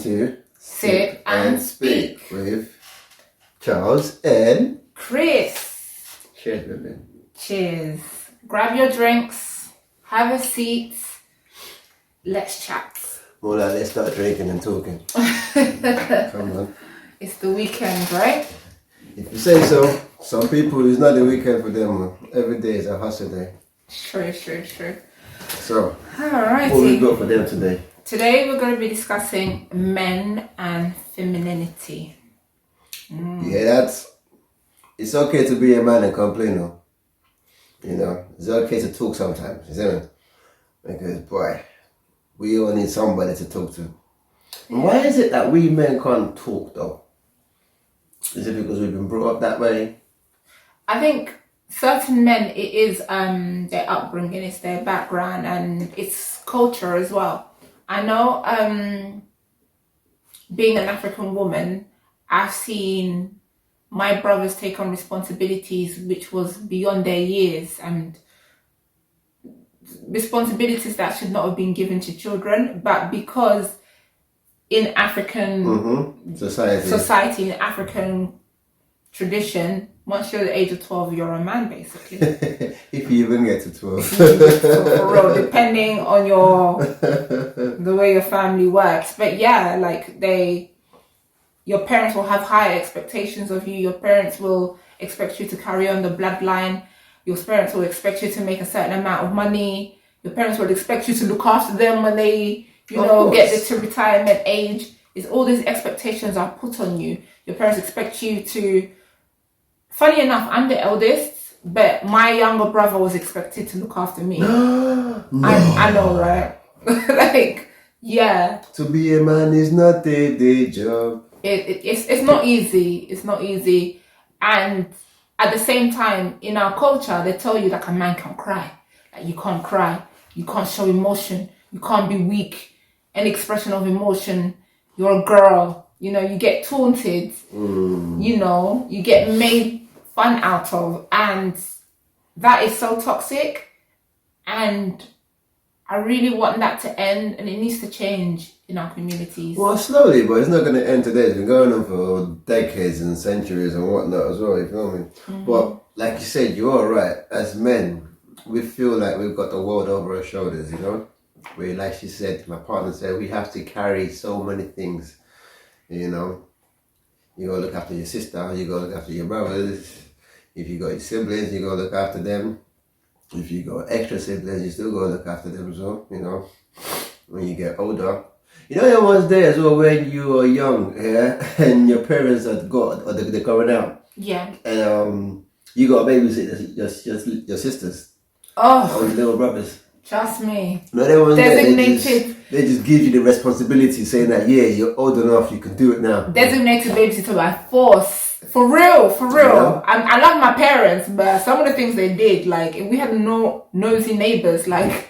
to Sit and Speak with Charles and Chris. Cheers, baby. Cheers. Grab your drinks, have a seat, let's chat. More like let's start drinking and talking. Come on. It's the weekend, right? If you say so. Some people, it's not the weekend for them. Every day is a hustle day. Sure. So, Alrighty. what we got for them today? Today we're going to be discussing men and femininity. Yeah, it's okay to be a man and complain, though. You know, it's okay to talk sometimes, isn't it? Because, boy, we all need somebody to talk to. And why is it that we men can't talk, though? Is it because we've been brought up that way? I think certain men, it is their upbringing, it's their background, and it's culture as well. I know, being an African woman, I've seen my brothers take on responsibilities which was beyond their years, and responsibilities that should not have been given to children, but because in African society, in African tradition, once you're the age of 12, you're a man, basically. If you even get to 12. So for real, depending on the way your family works. But yeah, like your parents will have higher expectations of you. Your parents will expect you to carry on the bloodline. Your parents will expect you to make a certain amount of money. Your parents will expect you to look after them when they, get to retirement age. It's all these expectations are put on you. Your parents expect you to... Funny enough, I'm the eldest, but my younger brother was expected to look after me. No. I know, right? Like, yeah. To be a man is not a day job. It's not easy. It's not easy. And at the same time, in our culture, they tell you like a man can cry. Like you can't cry. You can't show emotion. You can't be weak. Any expression of emotion, you're a girl. You know, you get taunted. You know, you get made fun out of, and that is so toxic, and I really want that to end, and it needs to change in our communities. Well, slowly, but it's not going to end today. It's been going on for decades and centuries and whatnot as well, you feel me? But like you said, you are right. As men, we feel like we've got the world over our shoulders, you know? We, like she said, my partner said, we have to carry so many things, you know? You gotta look after your sister, you gotta look after your brothers. If you got your siblings, you gotta look after them. If you got extra siblings, you still gotta look after them as well, you know. When you get older. You know, there was there as well when you were young, yeah, and your parents had got, or they're going out. Yeah. And you got to babysit your sisters. Oh. Or your little brothers. Trust me. No, they weren't designated. They just give you the responsibility, saying that you're old enough, you can do it now. Designated babysitter by force. For real. Yeah. I love my parents, but some of the things they did, like if we had no nosy neighbors, like,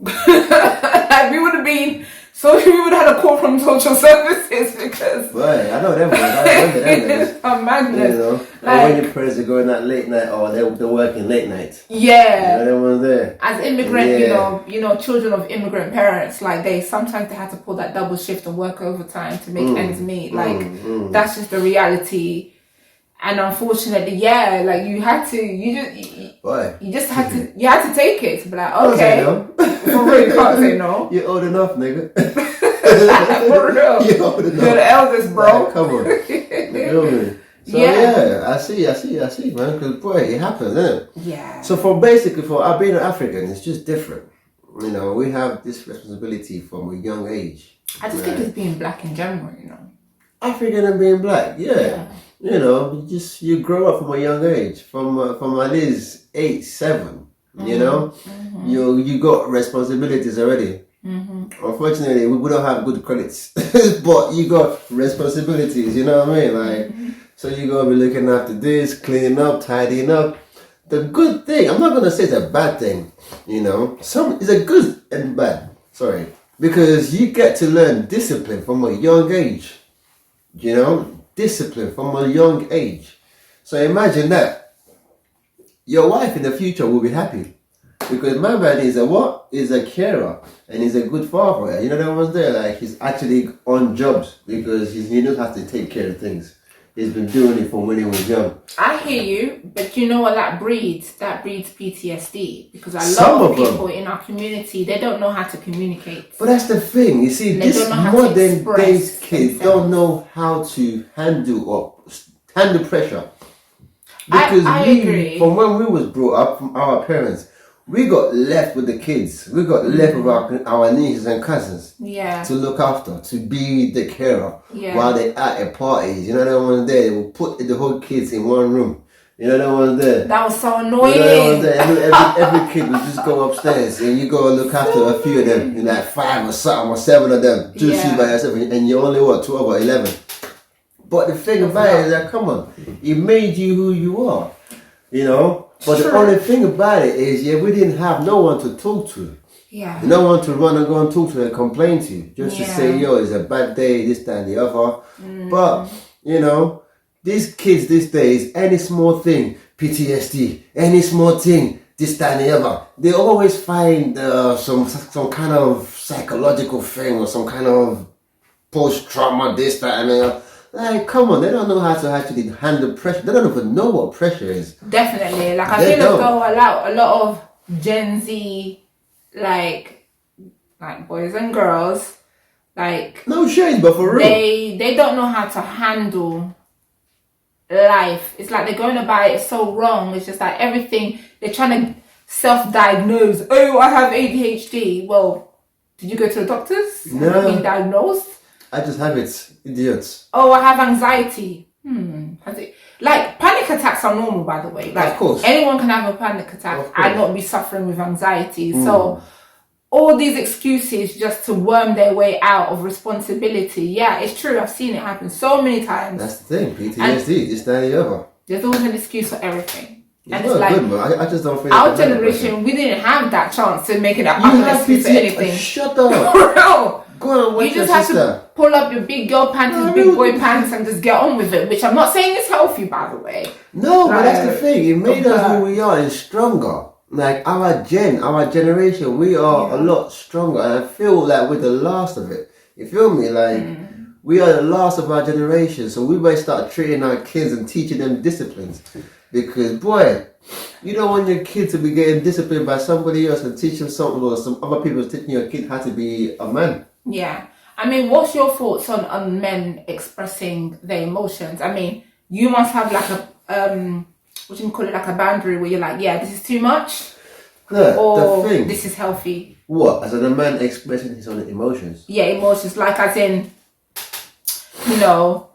like we would have had a call from social services because. Right, I know them ones. I remember them days. I'm madness. You know, like, when your parents are going out late night, or they're working late night. Yeah. You know, them ones there. As immigrant, you know, children of immigrant parents, like sometimes they had to pull that double shift and work overtime to make ends meet. Like that's just the reality. And unfortunately, like you had to take it to be like, okay, for real, you can't say no. You're old enough, nigga. For real, you're old enough. You're the eldest, bro. Like, come on, you feel me? So I see, man. Because boy, it happens, isn't it? Yeah. So for being an African, it's just different. You know, we have this responsibility from a young age. I just think it's being black in general, you know. African and being black, yeah. You know, you grow up from a young age, from at least 8, 7. You know, you got responsibilities already. Unfortunately, we don't have good credits, but you got responsibilities. You know what I mean? Like, so you gotta be looking after this, cleaning up, tidying up. The good thing, I'm not gonna say it's a bad thing. You know, it's a good and bad. Sorry, because you get to learn discipline from a young age. You know. Discipline from a young age. So imagine that your wife in the future will be happy Because my man is a what? Is a carer and he's a good father. You know that was there. Like he's actually on jobs because he knows how to take care of things. He's been doing it from when he was young. I hear you, but you know what that breeds? That breeds PTSD because a Some lot of of them. people in our community, they don't know how to communicate. But that's the thing. You see, They this don't know how to modern express days kids themselves. don't know how to handle pressure. Because I agree. from when we was brought up from our parents, we got left with the kids. We got left with our nieces and cousins Yeah. to look after, to be the carer Yeah. while they at parties. You know that one there, they will put the whole kids in one room. You know that one there. That was so You know that annoying. one there. Every kid would just go upstairs and you go look after a few of them. You like 5 or something or 7 of them. Just you by yourself and you're only what 12 or 11. But the thing about it is that come on, it made you who you are. You know? But the only thing about it is, we didn't have no one to talk to. Yeah. No one to run and go and talk to and complain to. Just to say, yo, it's a bad day, this, that, and the other. But, you know, these kids these days, any small thing, PTSD, any small thing, this, that, and the other, they always find some kind of psychological thing or some kind of post-trauma, this, that, and the other. Like, come on, they don't know how to actually handle pressure. They don't even know what pressure is. Definitely. Like, I They feel as don't. though a lot of Gen Z, like boys and girls, like, No shade, but for real. they don't know how to handle life. It's like they're going about it so wrong. It's just like everything, they're trying to self-diagnose. Oh, I have ADHD. Well, did you go to the doctors? No. Have you been diagnosed? I just have it, idiots. Oh, I have anxiety. Like, panic attacks are normal, by the way. Like, Of course. anyone can have a panic attack Of course. and not be suffering with anxiety. So, all these excuses just to worm their way out of responsibility. Yeah, it's true. I've seen it happen so many times. That's the thing, PTSD, this, that, and the other. There's always an excuse for everything. And It's it's not like, good, man. I just don't think our I can handle generation, we didn't have that chance to make it up. pressure. You have excuse for PTSD. anything. Shut up. Bro, Go and watch you your just have sister. to pull up your big girl panties, big boy pants, and just get on with it. Which I'm not saying is healthy, by the way. No, but that's the Like, thing. It made us but- who we are and stronger. Like our generation, we are a lot stronger. And I feel like we're the last of it. You feel me? Like we are the last of our generation. So we might start treating our kids and teaching them disciplines. Because boy, you don't want your kid to be getting disciplined by somebody else and teach them something or some other people teaching your kid how to be a man. Yeah. I mean, what's your thoughts on men expressing their emotions? I mean, you must have like a what do you call it, like a boundary where you're like, yeah, this is too much, No, or the thing. this is healthy. What? As a man expressing his own emotions? Yeah, emotions, like as in, you know,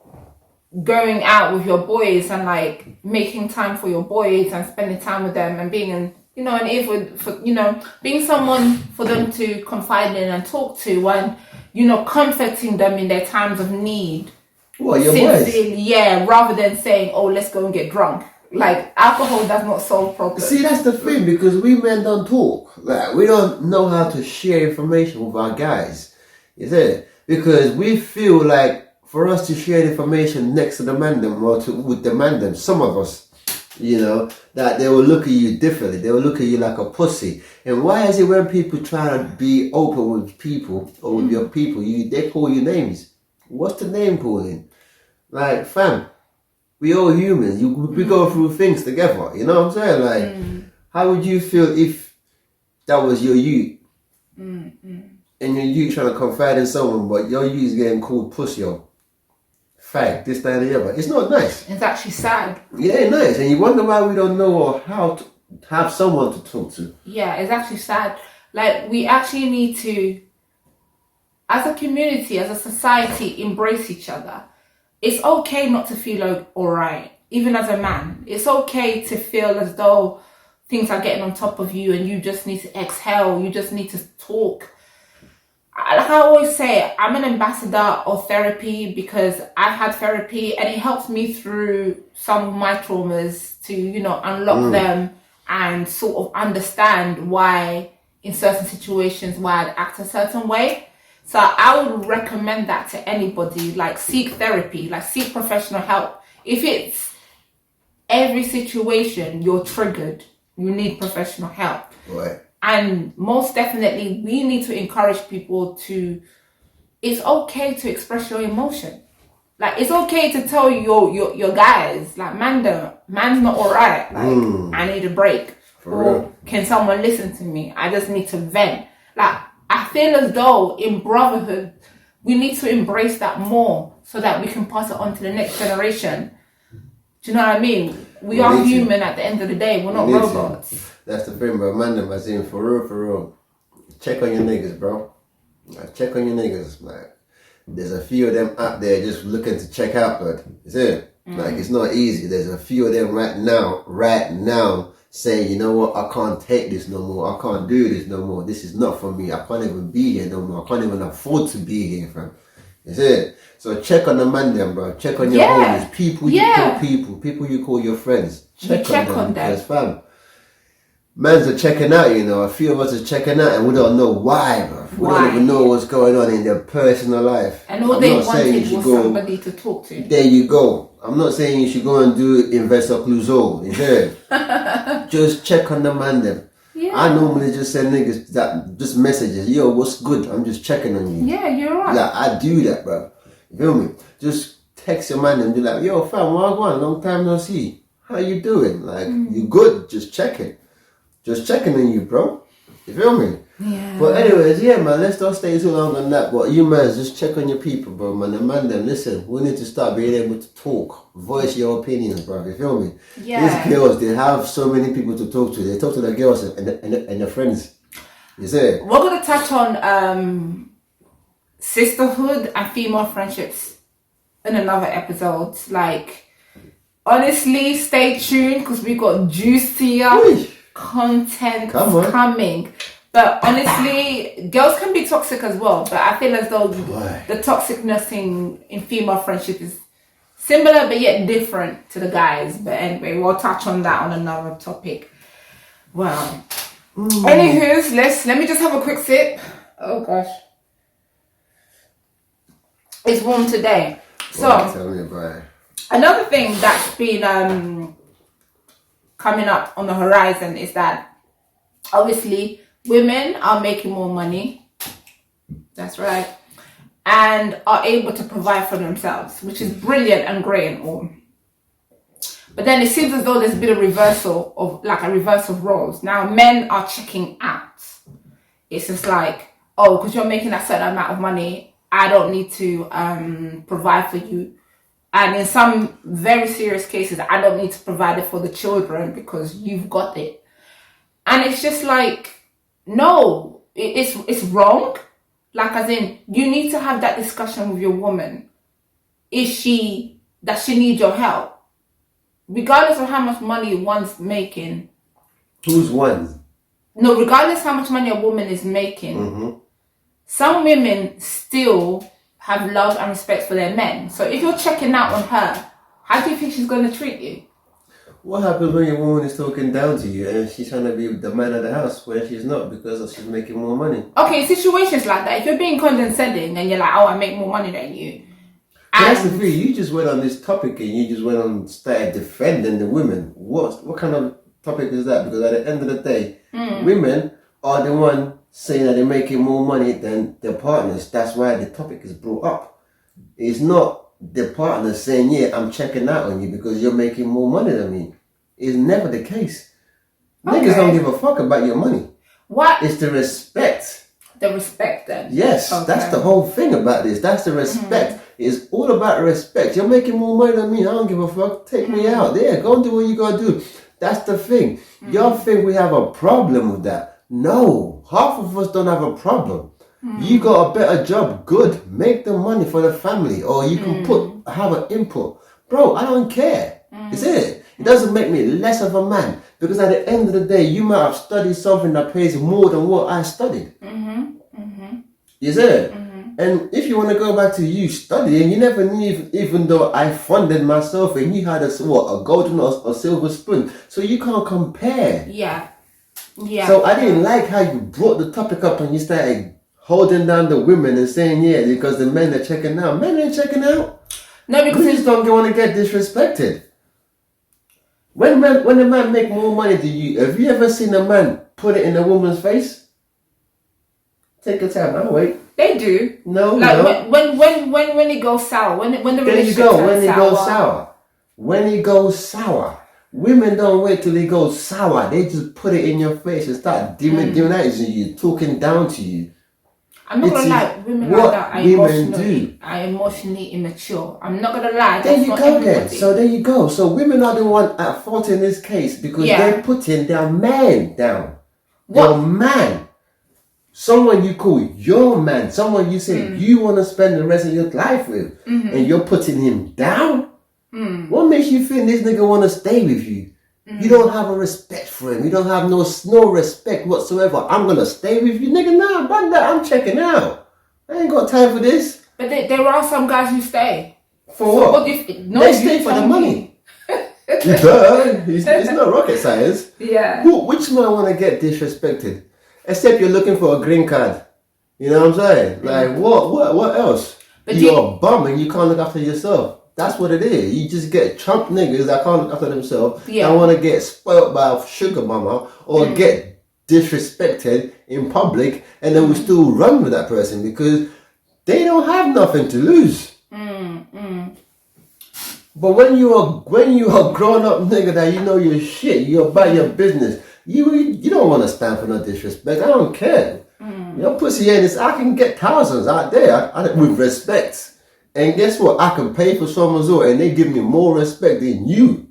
going out with your boys and like making time for your boys and spending time with them and being an ear for being someone for them to confide in and talk to and comforting them in their times of need. What, your boys? Sincerely, yeah, rather than saying, oh, let's go and get drunk. Like, alcohol does not solve problems. See, that's the thing, because we men don't talk. Like, we don't know how to share information with our guys. You see? Because we feel like for us to share information next to the man them or with the man them, some of us, that they will look at you differently. They will look at you like a pussy. And why is it when people try to be open with people or with your people, they call you names? What's the name calling? Like, fam, we all humans. We go through things together. You know what I'm saying? Like, how would you feel if that was your youth? And your youth trying to confide in someone, but your youth is getting called pussy or fag, this, that, and the other. It's not nice. It's actually sad. It ain't nice. And you wonder why we don't know how to have someone to talk to. Yeah, it's actually sad. Like, we actually need to, as a community, as a society, embrace each other. It's okay not to feel alright, even as a man. It's okay to feel as though things are getting on top of you and you just need to exhale, you just need to talk. Like I always say, I'm an ambassador of therapy because I've had therapy and it helps me through some of my traumas to, unlock them and sort of understand why in certain situations why I'd act a certain way. So I would recommend that to anybody, like seek therapy, like seek professional help. If it's every situation you're triggered You need professional help. Right. And most definitely, we need to encourage people to, it's okay to express your emotion. Like, it's okay to tell your guys, like, man's not alright. Like, I need a break. Or can someone listen to me? I just need to vent. Like, I feel as though in brotherhood, we need to embrace that more so that we can pass it on to the next generation. Do you know what I mean? We are human at the end of the day. We're not robots. That's the thing, bro. Man, I'm saying for real. Check on your niggas, bro. Check on your niggas, man. There's a few of them out there just looking to check out, but is it? Like, it's not easy. There's a few of them right now, saying, you know what, I can't take this no more. I can't do this no more. This is not for me. I can't even be here no more. I can't even afford to be here, fam. Is it? So check on the man then, bro. Check on your homies. People you call people you call your friends. Check on them. Because, fam, mans are checking out, you know. A few of us are checking out and we don't know why, bro. We don't even know what's going on in their personal life. And all they wanted was somebody to talk to. There you go. I'm not saying you should go and do Investor Clouseau, you heard? Just check on the man then. Yeah. I normally just send niggas that just messages, yo, what's good? I'm just checking on you. Yeah, you're right. Like, I do that, bro. You feel me? Just text your man and be like, yo, fam, what going? Long time no see. How you doing? Like, you good? Just checking. Just checking on you, bro. You feel me? Yeah. But anyways, yeah, man, let's not stay too long on that. But you, man, just check on your people, bro, man. And man, them, listen, we need to start being able to talk, voice your opinions, bro. You feel me? Yeah. These girls, they have so many people to talk to. They talk to their girls and their friends. You see? We're going to touch on sisterhood and female friendships in another episode. Like, honestly, stay tuned because we got juicier content coming. But honestly, girls can be toxic as well. But I feel as though the toxicness in female friendship is similar but yet different to the guys. But anyway, we'll touch on that on another topic. Well, anywho's, let me just have a quick sip. Oh gosh, it's warm today. So tell me about it. Another thing that's been coming up on the horizon is that obviously women are making more money. That's right. And are able to provide for themselves, which is brilliant and great and all. But then it seems as though there's been a reverse of roles. Now men are checking out. It's just like, oh, because you're making that certain amount of money, I don't need to provide for you. And in some very serious cases, I don't need to provide it for the children because you've got it. And it's just like, no, it's wrong. Like, as in, you need to have that discussion with your woman. Does she need your help? Regardless of how much money one's making. Who's one? No, regardless how much money a woman is making, some women still have love and respect for their men. So if you're checking out on her, how do you think she's going to treat you? What happens when your woman is talking down to you and she's trying to be the man of the house when she's not because she's making more money? Okay, situations like that. If you're being condescending and you're like, oh, I make more money than you. That's the thing. You just went on this topic and you just went on started defending the women. What kind of topic is that? Because at the end of the day, women are the one saying that they're making more money than their partners. That's why the topic is brought up. It's not the partner saying, yeah, I'm checking out on you because you're making more money than me. It's never the case. Okay. Niggas don't give a fuck about your money. What? It's the respect. The respect then? Yes, that's the whole thing about this. That's the respect. It's all about respect. You're making more money than me. I don't give a fuck. Take me out. There, go and do what you gotta do. That's the thing. Y'all think we have a problem with that. No. Half of us don't have a problem. You got a better job, good. Make the money for the family. Or you can have an input. Bro, I don't care. Is it? It doesn't make me less of a man. Because at the end of the day, you might have studied something that pays more than what I studied. Is it? And if you want to go back to you studying, you never knew, even though I funded myself and you had a golden or silver spoon. So you can't compare. Yeah. Yeah. So I didn't like how you brought the topic up and you started holding down the women and saying, yeah, because the men are checking out. Men ain't checking out. No, because we just don't want to get disrespected. When a man make more money than you, have you ever seen a man put it in a woman's face? Take your time, I'll wait. They do. No, like no. when it goes sour, when the There you relationship go. turns When it sour. goes sour. When it goes sour. Women don't wait till it goes sour. They just put it in your face and start demonizing you, talking down to you. I'm not gonna lie, women like that are emotionally immature. I'm not gonna lie. There you go then. So there you go. So women are the one at fault in this case because they're putting their man down. Your man. Someone you call your man. Someone you say you want to spend the rest of your life with. And you're putting him down? What makes you think this nigga want to stay with you? You don't have a respect for him. You don't have no respect whatsoever. I'm going to stay with you, nigga. Nah, brother, I'm checking out. I ain't got time for this. But there are some guys who stay. For what? They stay for the money. It's not rocket science. Yeah. Which man want to get disrespected? Except you're looking for a green card. You know what I'm saying? Like, what else? But you're a bum and you can't look after yourself. That's what it is. You just get chump niggas that can't look after themselves. That want to get spoiled by a sugar mama or get disrespected in public, and then we still run with that person because they don't have nothing to lose. But when you are grown up nigga that you know your shit, you're about your business. You don't want to stand for no disrespect. I don't care. Your pussy ain't this. I can get thousands out there with respect. And guess what? I can pay for some as well, and they give me more respect than you.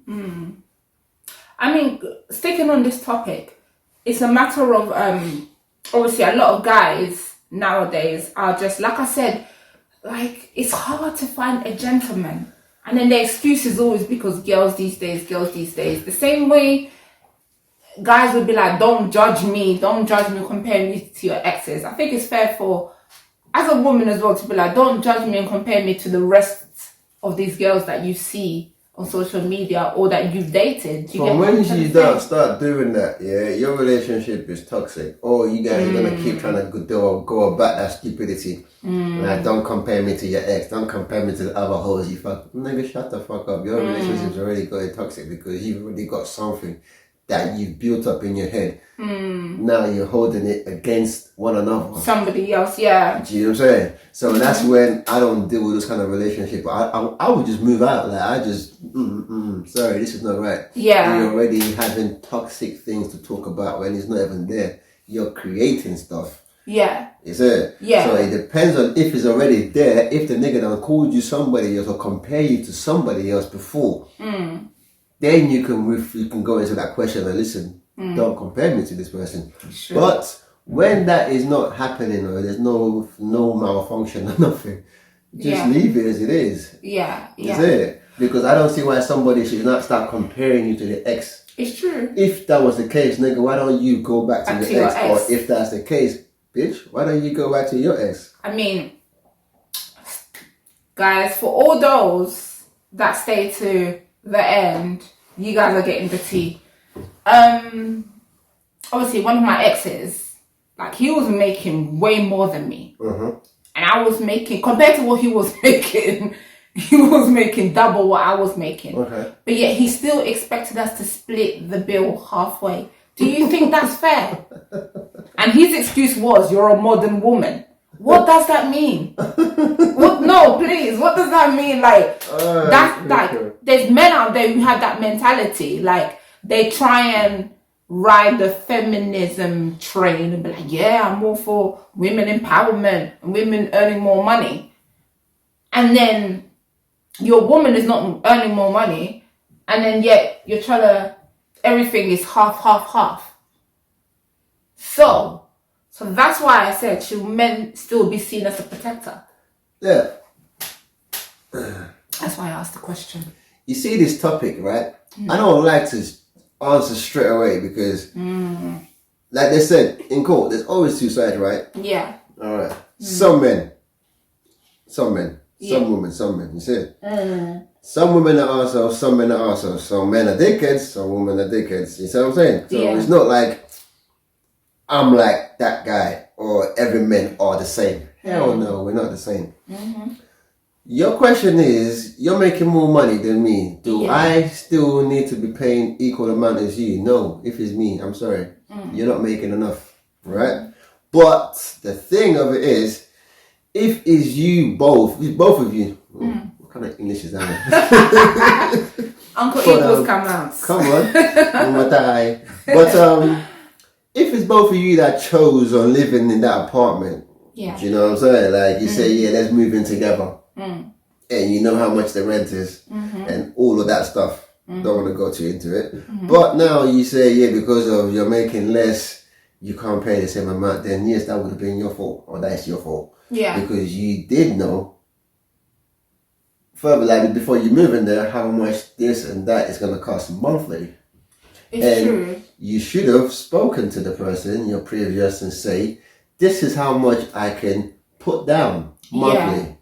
I mean, sticking on this topic, it's a matter of obviously a lot of guys nowadays are just, like I said, like it's hard to find a gentleman. And then the excuse is always because girls these days. The same way guys would be like, don't judge me, compare me to your exes. I think it's fair for, as a woman as well, to be like, don't judge me and compare me to the rest of these girls that you see on social media or that you've dated. But when you don't start doing that, your relationship is toxic. Or you guys are going to keep trying to go about that stupidity. Like, don't compare me to your ex. Don't compare me to the other hoes you fuck. Nigga, shut the fuck up. Your relationship's already going toxic because you've already got something that you've built up in your head. Now you're holding it against one another. Somebody else, yeah. Do you know what I'm saying? So that's when I don't deal with this kind of relationship. I would just move out. Like, I just, sorry, this is not right. Yeah. You're already having toxic things to talk about when it's not even there. You're creating stuff. Yeah. Is it? Yeah. So it depends on if it's already there. If the nigga done called you somebody else or compare you to somebody else before, then you can go into that question and listen, don't compare me to this person. Sure. But when that is not happening or there's no malfunction or nothing, just leave it as it is. Yeah. Is it? Because I don't see why somebody should not start comparing you to the ex. It's true. If that was the case, nigga, why don't you go back to your ex? Or if that's the case, bitch, why don't you go back to your ex? I mean, guys, for all those that stay to the end, you guys are getting the tea. Obviously, one of my exes, like, he was making way more than me. And I was making, compared to what he was making, he was making double what I was making. But yet he still expected us to split the bill halfway. Do you think that's fair? And his excuse was, you're a modern woman. What does that mean? What? No, please. What does that mean? Like, that's like, there's men out there who have that mentality. Like, they try and ride the feminism train and be like, yeah, I'm all for women empowerment and women earning more money. And then your woman is not earning more money, and then yet you're trying to, everything is half. So that's why I said, should men still be seen as a protector? Yeah. That's why I asked the question. You see this topic, right? I don't like to answer straight away because, like they said in court, there's always two sides, right? Yeah. All right. Some men, some women, you see it? Some women are assholes, some men are assholes. Some men are dickheads, some women are dickheads. You see what I'm saying? So it's not like I'm like that guy or every man are the same. Hell no, we're not the same. Your question is, you're making more money than me. Do Yeah. I still need to be paying equal amount as you? No. If it's me, I'm sorry. You're not making enough, right? But the thing of it is, if it's you both, if both of you, what kind of English is that? Uncle But, Eagles come out. Come on, Umatai. But if it's both of you that chose on living in that apartment, Yeah. do you know what I'm saying? Like you say, yeah, let's move in together, and you know how much the rent is, and all of that stuff. Don't want to go too into it, but now you say, yeah, because of you're making less, you can't pay the same amount. Then yes, that would have been your fault, or that's your fault, Yeah. because you did know. Further, like before you move in there, how much this and that is going to cost monthly. It's And true. you should have spoken to the person, your previous, and say, this is how much I can put down monthly. Yeah.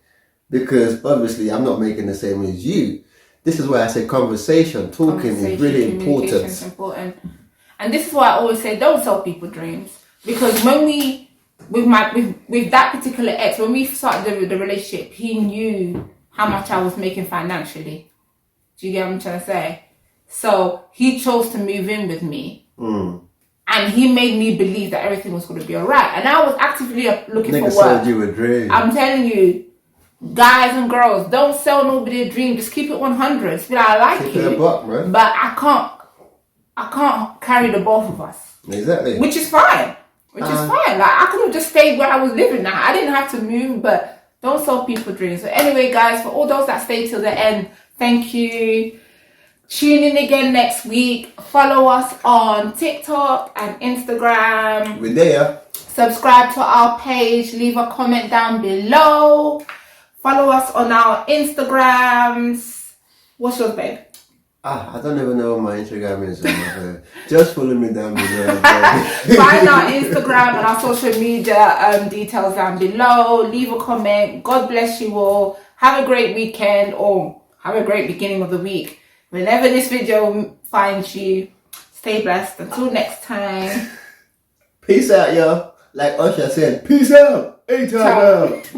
Because obviously I'm not making the same as you. This is why I say talking is really Communication is important. And this is why I always say, don't sell people dreams. Because when we, with that particular ex, when we started the relationship, he knew how much I was making financially. Do you get what I'm trying to say? So he chose to move in with me, and he made me believe that everything was going to be alright. And I was actively looking Nigga for work. sold you a dream. I'm telling you, guys and girls, don't sell nobody a dream. Just keep it 100. Just be like, I like you, buck, man. but I can't carry the both of us. Exactly. Which is fine. Like I could have just stayed where I was living now. I didn't have to move, but don't sell people dreams. So anyway, guys, for all those that stay till the end, thank you. Tune in again next week. Follow us on TikTok and Instagram. We're there. Subscribe to our page. Leave a comment down below. Follow us on our Instagrams. What's yours, babe? I don't even know what my Instagram is. Just follow me down below. Find our Instagram and our social media details down below. Leave a comment. God bless you all. Have a great weekend, or have a great beginning of the week. Whenever this video finds you, stay blessed. Until next time. Peace out, y'all. Like Usher said, peace out. Ain't out.